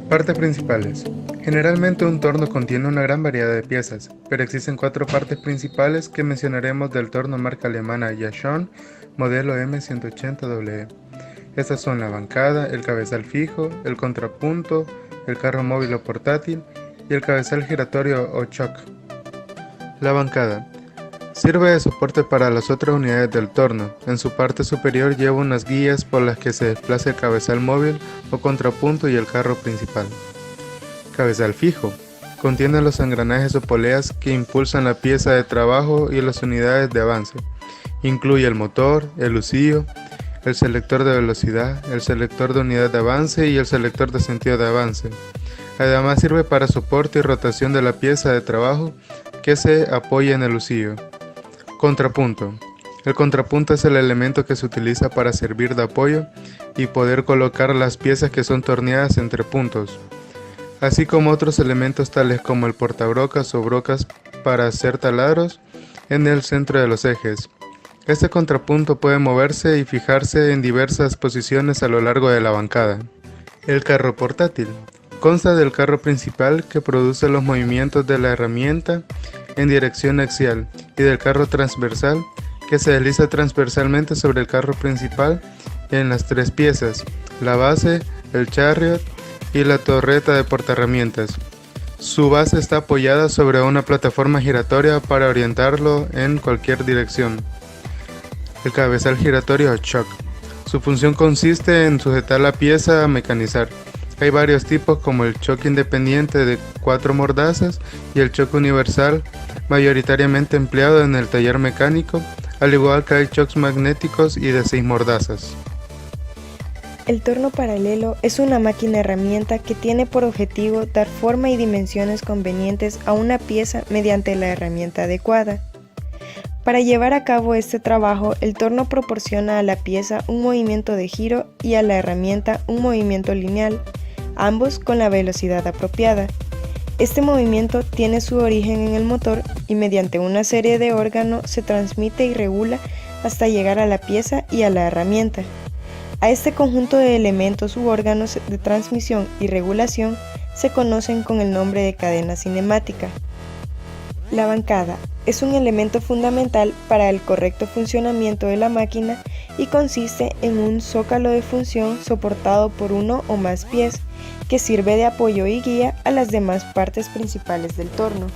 Partes principales. Generalmente un torno contiene una gran variedad de piezas, pero existen 4 partes principales que mencionaremos del torno marca alemana Yashon modelo M180WE. Estas son la bancada, el cabezal fijo, el contrapunto, el carro móvil o portátil y el cabezal giratorio o choc. La bancada sirve de soporte para las otras unidades del torno. En su parte superior lleva unas guías por las que se desplaza el cabezal móvil o contrapunto y el carro principal. Cabezal fijo. Contiene los engranajes o poleas que impulsan la pieza de trabajo y las unidades de avance. Incluye el motor, el lucillo, el selector de velocidad, el selector de unidad de avance y el selector de sentido de avance. Además sirve para soporte y rotación de la pieza de trabajo que se apoya en el lucillo. Contrapunto. El contrapunto es el elemento que se utiliza para servir de apoyo y poder colocar las piezas que son torneadas entre puntos, así como otros elementos tales como el portabrocas o brocas para hacer taladros en el centro de los ejes. Este contrapunto puede moverse y fijarse en diversas posiciones a lo largo de la bancada. El carro portátil. Consta del carro principal que produce los movimientos de la herramienta en dirección axial y del carro transversal que se desliza transversalmente sobre el carro principal en las 3 piezas, la base, el chariot y la torreta de portaherramientas. Su base está apoyada sobre una plataforma giratoria para orientarlo en cualquier dirección. El cabezal giratorio o choc. Su función consiste en sujetar la pieza a mecanizar. Hay varios tipos como el choque independiente de 4 mordazas y el choque universal, mayoritariamente empleado en el taller mecánico, al igual que hay choques magnéticos y de 6 mordazas. El torno paralelo es una máquina herramienta que tiene por objetivo dar forma y dimensiones convenientes a una pieza mediante la herramienta adecuada. Para llevar a cabo este trabajo, el torno proporciona a la pieza un movimiento de giro y a la herramienta un movimiento lineal, ambos con la velocidad apropiada. Este movimiento tiene su origen en el motor y mediante una serie de órganos se transmite y regula hasta llegar a la pieza y a la herramienta. A este conjunto de elementos u órganos de transmisión y regulación se conocen con el nombre de cadena cinemática. La bancada es un elemento fundamental para el correcto funcionamiento de la máquina y consiste en un zócalo de función soportado por uno o más pies que sirve de apoyo y guía a las demás partes principales del torno.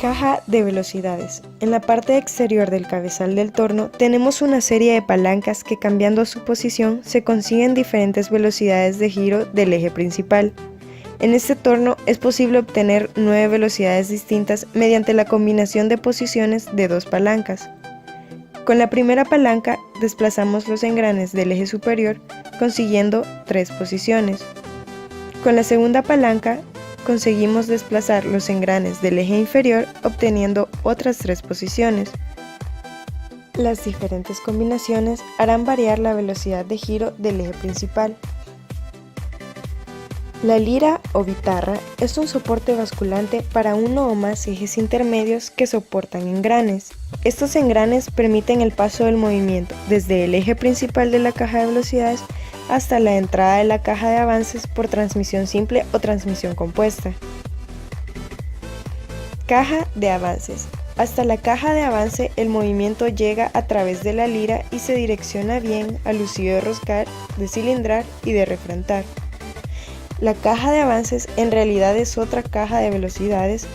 Caja de velocidades. En la parte exterior del cabezal del torno tenemos una serie de palancas que cambiando su posición se consiguen diferentes velocidades de giro del eje principal. En este torno es posible obtener 9 velocidades distintas mediante la combinación de posiciones de 2 palancas. Con la primera palanca desplazamos los engranes del eje superior consiguiendo 3 posiciones. Con la segunda palanca conseguimos desplazar los engranes del eje inferior obteniendo otras 3 posiciones. Las diferentes combinaciones harán variar la velocidad de giro del eje principal. La lira o bitarra es un soporte basculante para uno o más ejes intermedios que soportan engranes. Estos engranes permiten el paso del movimiento desde el eje principal de la caja de velocidades hasta la entrada de la caja de avances por transmisión simple o transmisión compuesta. Caja de avances. Hasta la caja de avance el movimiento llega a través de la lira y se direcciona bien al lucillo de roscar, de cilindrar y de refrentar. La caja de avances en realidad es otra caja de velocidades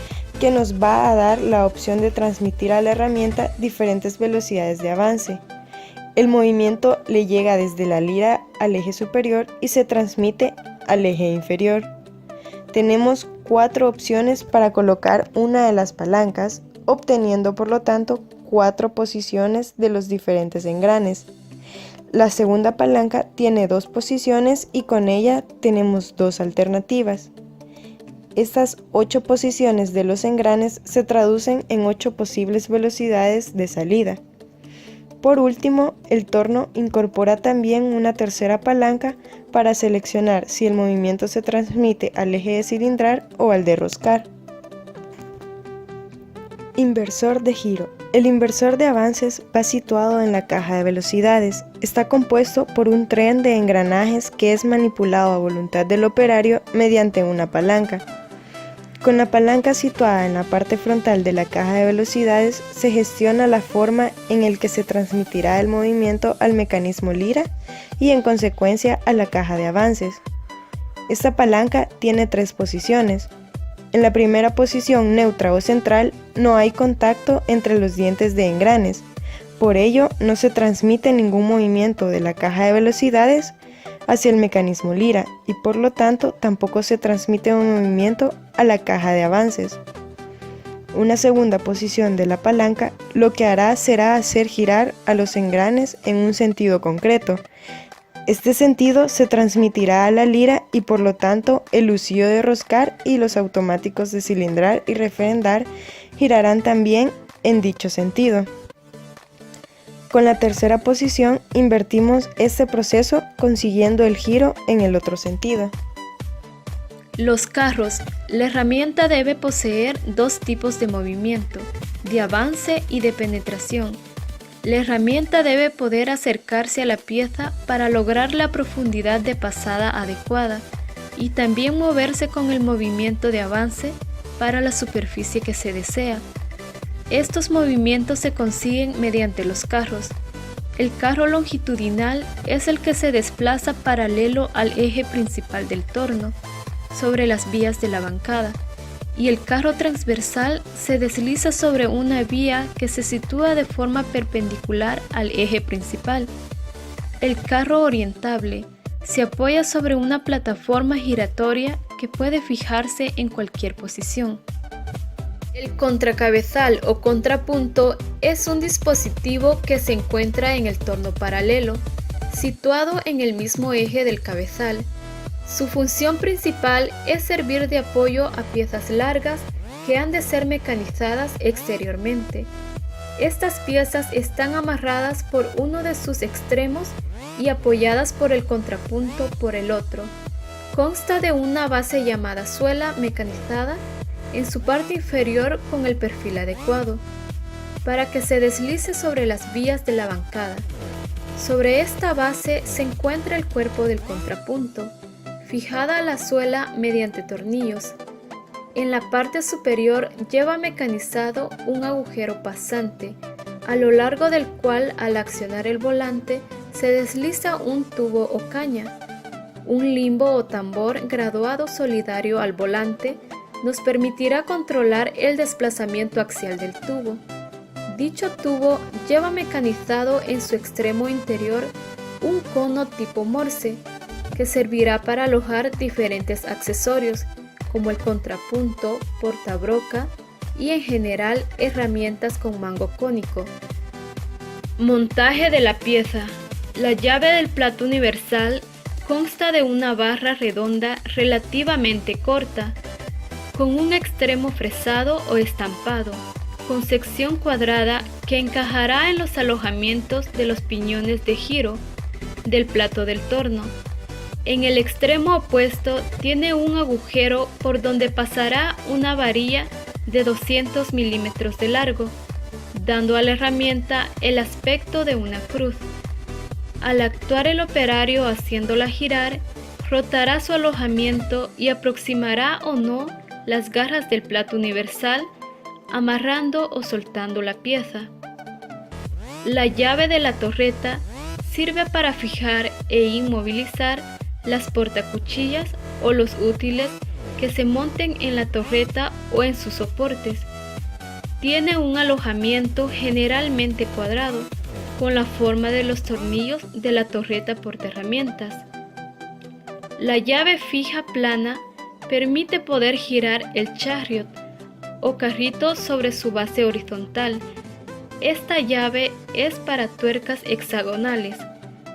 que nos va a dar la opción de transmitir a la herramienta diferentes velocidades de avance. El movimiento le llega desde la lira al eje superior y se transmite al eje inferior. Tenemos 4 opciones para colocar una de las palancas, obteniendo por lo tanto 4 posiciones de los diferentes engranes. La segunda palanca tiene 2 posiciones y con ella tenemos 2 alternativas. Estas 8 posiciones de los engranes se traducen en 8 posibles velocidades de salida. Por último, el torno incorpora también una tercera palanca para seleccionar si el movimiento se transmite al eje de cilindrar o al de roscar. Inversor de giro. El inversor de avances va situado en la caja de velocidades. Está compuesto por un tren de engranajes que es manipulado a voluntad del operario mediante una palanca. Con la palanca situada en la parte frontal de la caja de velocidades se gestiona la forma en la que se transmitirá el movimiento al mecanismo lira y en consecuencia a la caja de avances. Esta palanca tiene 3 posiciones. En la primera posición neutra o central no hay contacto entre los dientes de engranes, por ello no se transmite ningún movimiento de la caja de velocidades hacia el mecanismo lira y por lo tanto tampoco se transmite un movimiento a la caja de avances. Una segunda posición de la palanca lo que hará será hacer girar a los engranes en un sentido concreto. Este sentido se transmitirá a la lira y por lo tanto el lucido de roscar y los automáticos de cilindrar y refrendar girarán también en dicho sentido. Con la tercera posición invertimos este proceso consiguiendo el giro en el otro sentido. Los carros. La herramienta debe poseer 2 tipos de movimiento, de avance y de penetración. La herramienta debe poder acercarse a la pieza para lograr la profundidad de pasada adecuada y también moverse con el movimiento de avance para la superficie que se desea. Estos movimientos se consiguen mediante los carros. El carro longitudinal es el que se desplaza paralelo al eje principal del torno, sobre las vías de la bancada, y el carro transversal se desliza sobre una vía que se sitúa de forma perpendicular al eje principal. El carro orientable se apoya sobre una plataforma giratoria que puede fijarse en cualquier posición. El contracabezal o contrapunto es un dispositivo que se encuentra en el torno paralelo, situado en el mismo eje del cabezal. Su función principal es servir de apoyo a piezas largas que han de ser mecanizadas exteriormente. Estas piezas están amarradas por uno de sus extremos y apoyadas por el contrapunto por el otro. Consta de una base llamada suela mecanizada en su parte inferior con el perfil adecuado, para que se deslice sobre las vías de la bancada. Sobre esta base se encuentra el cuerpo del contrapunto, fijada a la suela mediante tornillos. En la parte superior lleva mecanizado un agujero pasante, a lo largo del cual al accionar el volante se desliza un tubo o caña. Un limbo o tambor graduado solidario al volante nos permitirá controlar el desplazamiento axial del tubo. Dicho tubo lleva mecanizado en su extremo interior un cono tipo Morse, que servirá para alojar diferentes accesorios como el contrapunto, portabroca y en general herramientas con mango cónico. Montaje de la pieza. La llave del plato universal consta de una barra redonda relativamente corta, con un extremo fresado o estampado, con sección cuadrada que encajará en los alojamientos de los piñones de giro del plato del torno. En el extremo opuesto tiene un agujero por donde pasará una varilla de 200 milímetros de largo, dando a la herramienta el aspecto de una cruz. Al actuar el operario haciéndola girar, rotará su alojamiento y aproximará o no las garras del plato universal, amarrando o soltando la pieza. La llave de la torreta sirve para fijar e inmovilizar las portacuchillas o los útiles que se monten en la torreta o en sus soportes. Tiene un alojamiento generalmente cuadrado, con la forma de los tornillos de la torreta portaherramientas. La llave fija plana permite poder girar el chariot o carrito sobre su base horizontal. Esta llave es para tuercas hexagonales.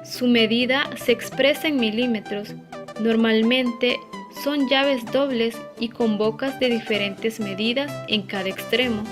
Su medida se expresa en milímetros. Normalmente son llaves dobles y con bocas de diferentes medidas en cada extremo.